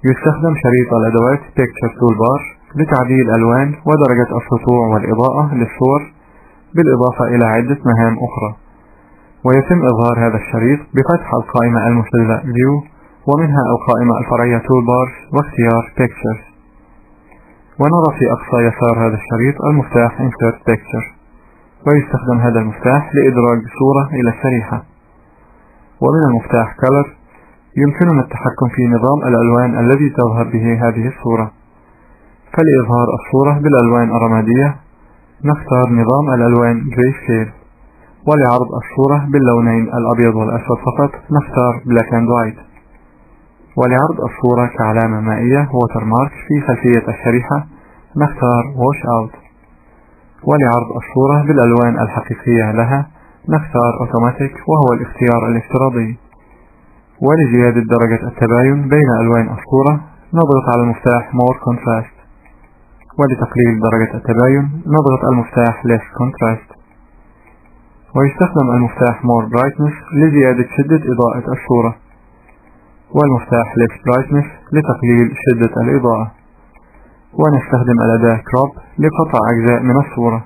يستخدم شريط الأدوات Picture Toolbar لتعديل ألوان ودرجة السطوع والإضاءة للصور بالإضافة إلى عدة مهام أخرى. ويتم إظهار هذا الشريط بفتح القائمة المستدلة View ومنها القائمة الفرعية Toolbars واختيار Pictures. ونرى في أقصى يسار هذا الشريط المفتاح Insert Picture، ويستخدم هذا المفتاح لإدراج صورة إلى الشريحة. ومن المفتاح Color يمكننا التحكم في نظام الألوان الذي تظهر به هذه الصورة. فلإظهار الصورة بالألوان الرمادية نختار نظام الألوان Grayscale، ولعرض الصورة باللونين الأبيض والأسود فقط نختار Black and White، ولعرض الصورة كعلامة مائية Watermark في خلفية الشريحة نختار Wash Out، ولعرض الصورة بالألوان الحقيقية لها نختار Automatic وهو الاختيار الافتراضي. ولزيادة درجة التباين بين ألوان الصورة نضغط على المفتاح More Contrast، ولتقليل درجة التباين نضغط المفتاح Less Contrast. ويستخدم المفتاح More Brightness لزيادة شدة إضاءة الصورة، والمفتاح Less Brightness لتقليل شدة الإضاءة. ونستخدم الأداة Crop لقطع أجزاء من الصورة،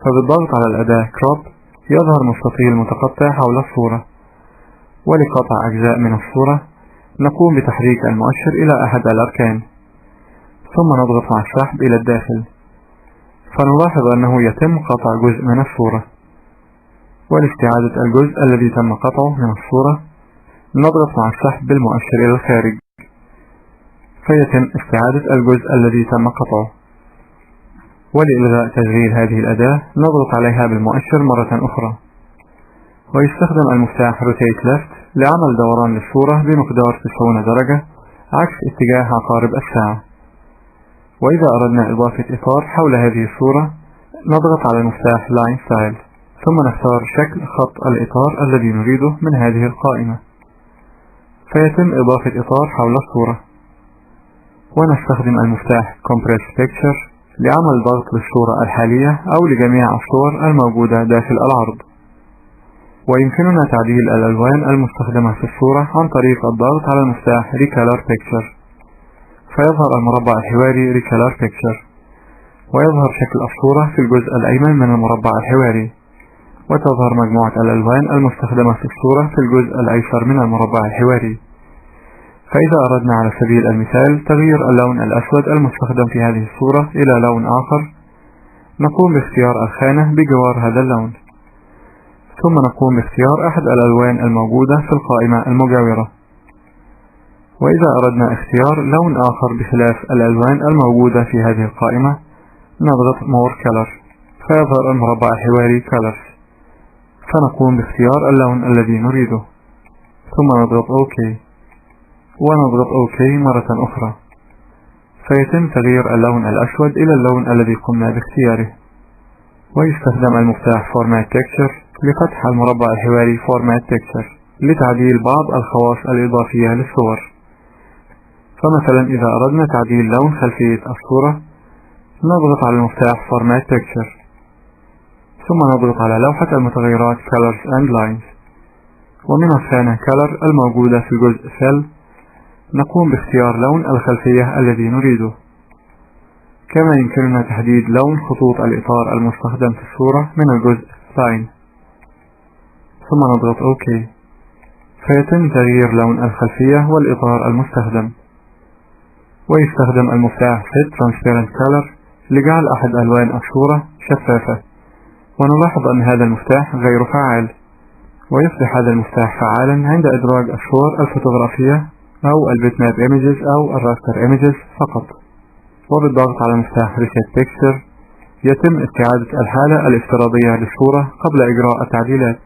فبالضغط على الأداة Crop يظهر مستطيل متقطع حول الصورة. ولقطع أجزاء من الصورة نقوم بتحريك المؤشر إلى أحد الأركان، ثم نضغط مع السحب إلى الداخل، فنلاحظ أنه يتم قطع جزء من الصورة. ولاستعادة الجزء الذي تم قطعه من الصورة نضغط مع السحب بالمؤشر إلى الخارج، فيتم استعادة الجزء الذي تم قطعه. ولإلغاء تشغيل هذه الأداة نضغط عليها بالمؤشر مرة أخرى. ويستخدم المفتاح Rotate Left لعمل دوران للصورة بمقدار 90 درجة عكس اتجاه عقارب الساعة. وإذا أردنا إضافة إطار حول هذه الصورة نضغط على المفتاح Line Style، ثم نختار شكل خط الإطار الذي نريده من هذه القائمة، فيتم إضافة إطار حول الصورة. ونستخدم المفتاح Compress Picture لعمل ضغط للصورة الحالية أو لجميع الصور الموجودة داخل العرض. ويمكننا تعديل الألوان المستخدمة في الصورة عن طريق الضغط على المفتاح Recolor Picture، فيظهر المربع الحواري Recolor Picture، ويظهر شكل الصورة في الجزء الأيمن من المربع الحواري، وتظهر مجموعة الألوان المستخدمة في الصورة في الجزء الأيسر من المربع الحواري. فإذا أردنا على سبيل المثال تغيير اللون الأسود المستخدم في هذه الصورة إلى لون آخر نقوم باختيار الخانة بجوار هذا اللون، ثم نقوم باختيار أحد الألوان الموجودة في القائمة المجاورة. وإذا أردنا اختيار لون آخر بخلاف الألوان الموجودة في هذه القائمة نضغط More Color، فيظهر المربع الحواري Colors، فنقوم باختيار اللون الذي نريده، ثم نضغط OK، ونضغط OK مرة أخرى، فيتم تغيير اللون الأسود إلى اللون الذي قمنا باختياره. ويستخدم المفتاح Format Picture لفتح المربع الحواري Format Picture لتعديل بعض الخواص الإضافية للصور. فمثلا إذا أردنا تعديل لون خلفية الصورة نضغط على المفتاح Format Picture، ثم نضغط على لوحة المتغيرات Colors and Lines، ومن الخانة Color الموجودة في جزء Fill نقوم باختيار لون الخلفية الذي نريده. كما يمكننا تحديد لون خطوط الإطار المستخدم في الصورة من الجزء Line، ثم نضغط OK، فيتم تغيير لون الخلفية والإطار المستخدم. ويستخدم المفتاح Set Transparent Color لجعل أحد ألوان الصورة شفافة، ونلاحظ أن هذا المفتاح غير فعال، ويصبح هذا المفتاح فعالا عند إدراج الصور الفوتوغرافية أو البيتماب Images أو الراستر Images فقط. وبالضغط على مفتاح Reset Picture يتم استعادة الحالة الافتراضية للصورة قبل إجراء التعديلات.